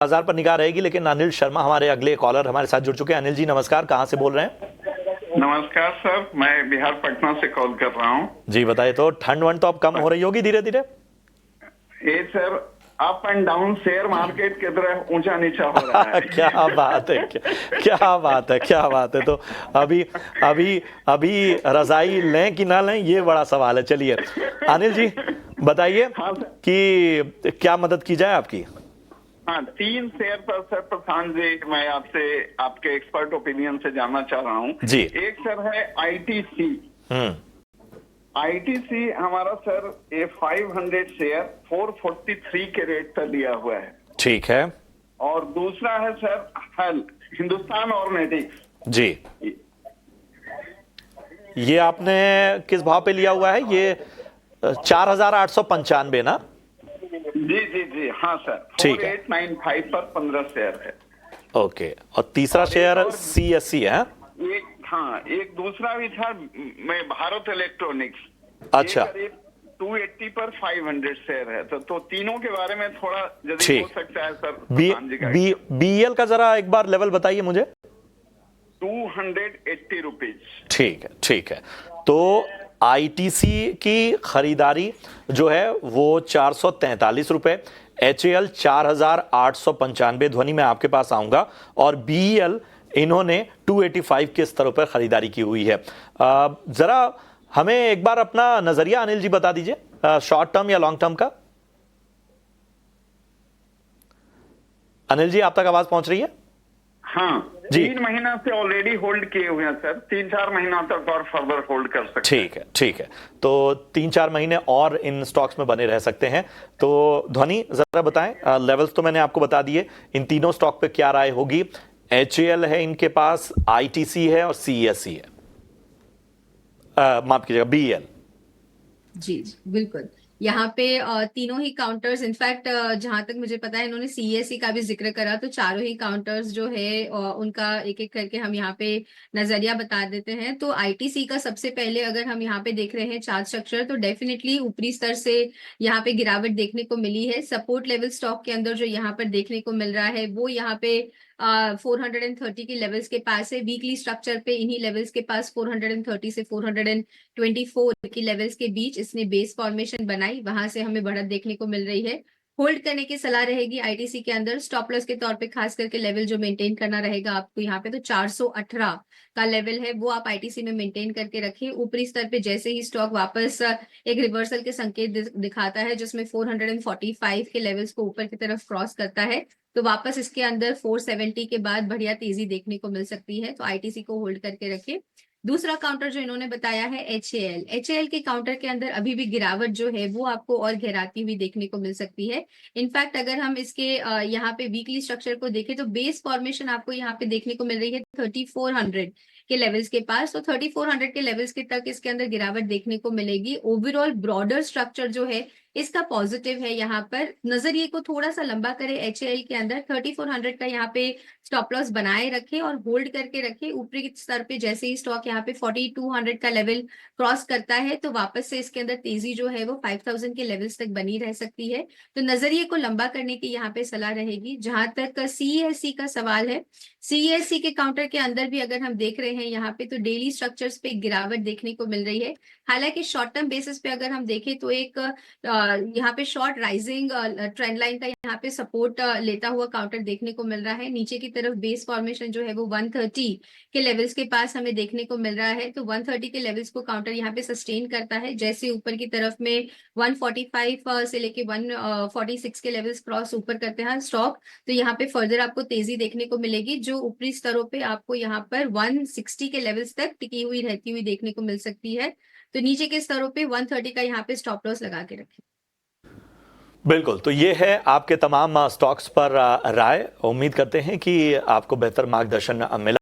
बाजार पर निगाह रहेगी। लेकिन अनिल शर्मा हमारे अगले कॉलर हमारे साथ जुड़ चुके हैं। अनिल जी नमस्कार, कहाँ से बोल रहे हैं? नमस्कार सर, मैं बिहार पटना से कॉल कर रहा हूँ। जी बताइए, तो ठंड वंड तो अब कम हो रही होगी धीरे धीरे? ये sir up and down share market की तरह ऊंचा नीचा हो रहा है। क्या बात है, क्या बात है, क्या बात है। तो अभी अभी अभी रजाई लें कि ना लें, ये बड़ा सवाल है। चलिए अनिल जी बताइए हाँ कि क्या मदद की जाए आपकी। हाँ, 3 शेयर पर सर प्रशांत जी मैं आपसे आपके एक्सपर्ट ओपिनियन से जानना चाह रहा हूँ जी। एक सर है आईटीसी। हम्म। आईटीसी हमारा सर ये 500 शेयर 443 के रेट पर दिया हुआ है। ठीक है। और दूसरा है सर हल हिंदुस्तान ऑर्गेनिक्स। जी, ये आपने किस भाव पे लिया हुआ है? ये 4,895 ना? जी जी जी हाँ सर, ठीक है। 4895 पर 15 शेयर है। ओके, और तीसरा शेयर सीएससी है? एक दूसरा भी था मैं भारत इलेक्ट्रॉनिक्स। अच्छा, 280 पर 500 शेयर है। तो तीनों के बारे में थोड़ा जल्दी ठीक। हो सकता है सर। बीएल का जरा एक बार लेवल बताइए मुझे। 280 रुपीज। ठीक है, ठीक है। तो आईटीसी की खरीदारी जो है वो 443 रुपए, एचएएल 4,895। ध्वनि में आपके पास आऊंगा। और बीएल इन्होंने 285 के स्तरों पर खरीदारी की हुई है। जरा हमें एक बार अपना नजरिया अनिल जी बता दीजिए, शॉर्ट टर्म या लॉन्ग टर्म का। अनिल जी आप तक आवाज पहुंच रही है? हाँ जी। 3 महीना से ऑलरेडी होल्ड किए हुए हैं सर, 3-4 महीना तक और फर्दर होल्ड कर सकते हैं। ठीक है, ठीक है। तो 3-4 महीने और इन स्टॉक्स में बने रह सकते हैं। तो ध्वनि जरा बताएं, लेवल्स तो मैंने आपको बता दिए, इन तीनों स्टॉक पे क्या राय होगी? एचएएल है इनके पास, आईटीसी है और सीएससी है, माफ कीजिएगा बीएल। जी बिल्कुल। यहाँ पे तीनों ही काउंटर्स, इनफैक्ट जहां तक मुझे पता है इन्होंने सीएससी का भी जिक्र करा, तो चारों ही काउंटर्स जो है उनका एक एक करके हम यहाँ पे नजरिया बता देते हैं। तो आईटीसी का सबसे पहले अगर हम यहाँ पे देख रहे हैं चार्ट स्ट्रक्चर, तो डेफिनेटली ऊपरी स्तर से यहाँ पे गिरावट देखने को मिली है। सपोर्ट लेवल स्टॉक के अंदर जो यहाँ पर देखने को मिल रहा है वो यहाँ पे 430 के लेवल्स के पास है। वीकली स्ट्रक्चर पे इन्हीं लेवल्स के पास 430 से 424 के लेवल्स के बीच इसने बेस फॉर्मेशन बनाई, वहां से हमें बढ़त देखने को मिल रही है। होल्ड करने की सलाह रहेगी आईटीसी के अंदर। स्टॉप लॉस के तौर पे खास करके लेवल जो मेंटेन करना रहेगा आपको यहाँ पे, तो 418 का लेवल है वो आप आईटीसी में मेंटेन करके रखें। ऊपरी स्तर पे जैसे ही स्टॉक वापस एक रिवर्सल के संकेत दिखाता है जिसमें 445 के लेवल्स को ऊपर की तरफ क्रॉस करता है, तो वापस इसके अंदर 470 के बाद बढ़िया तेजी देखने को मिल सकती है। तो आईटीसी को होल्ड करके रखें। दूसरा काउंटर जो इन्होंने बताया है एचएएल। एचएएल के काउंटर के अंदर अभी भी गिरावट जो है वो आपको और गहराती हुई देखने को मिल सकती है। इनफैक्ट अगर हम इसके यहाँ पे वीकली स्ट्रक्चर को देखें तो बेस फॉर्मेशन आपको यहाँ पे देखने को मिल रही है 3400 के लेवल्स के पास। तो 3400 के लेवल्स के तक इसके अंदर गिरावट देखने को मिलेगी। ओवरऑल ब्रॉडर स्ट्रक्चर जो है इसका पॉजिटिव है। यहाँ पर नजरिए को थोड़ा सा लंबा करे एचएएल के अंदर 3400 का यहाँ पे स्टॉप लॉस बनाए रखे और होल्ड करके रखे। ऊपरी स्तर पे जैसे ही स्टॉक यहाँ पे 4200 का लेवल क्रॉस करता है तो वापस से इसके अंदर तेजी जो है वो 5000 के लेवल्स तक बनी रह सकती है। तो नजरिए को लंबा करने की यहाँ पे सलाह रहेगी। जहां तक सीएससी का सवाल है, सीएससी के काउंटर के अंदर भी अगर हम देख रहे हैं यहाँ पे, तो डेली स्ट्रक्चर्स पे गिरावट देखने को मिल रही है। हालांकि शॉर्ट टर्म बेसिस पे अगर हम देखें तो एक यहाँ पे शॉर्ट राइजिंग ट्रेंड लाइन का यहाँ पे सपोर्ट लेता हुआ काउंटर देखने को मिल रहा है। नीचे की तरफ बेस फॉर्मेशन जो है वो 130 के लेवल्स के पास हमें देखने को मिल रहा है। तो 130 के लेवल्स को काउंटर यहाँ पे सस्टेन करता है। जैसे ऊपर की तरफ में 145 से लेके 146 के लेवल्स क्रॉस ऊपर करते हैं स्टॉक, तो यहाँ पे फर्दर आपको तेजी देखने को मिलेगी जो ऊपरी स्तरों पे आपको यहाँ पर 160 के लेवल्स तक टिकी हुई रहती हुई देखने को मिल सकती है। तो नीचे के स्तरों पे 130 का यहाँ पे स्टॉप लॉस लगा के रखें। बिल्कुल, तो ये है आपके तमाम स्टॉक्स पर राय। उम्मीद करते हैं कि आपको बेहतर मार्गदर्शन मिला।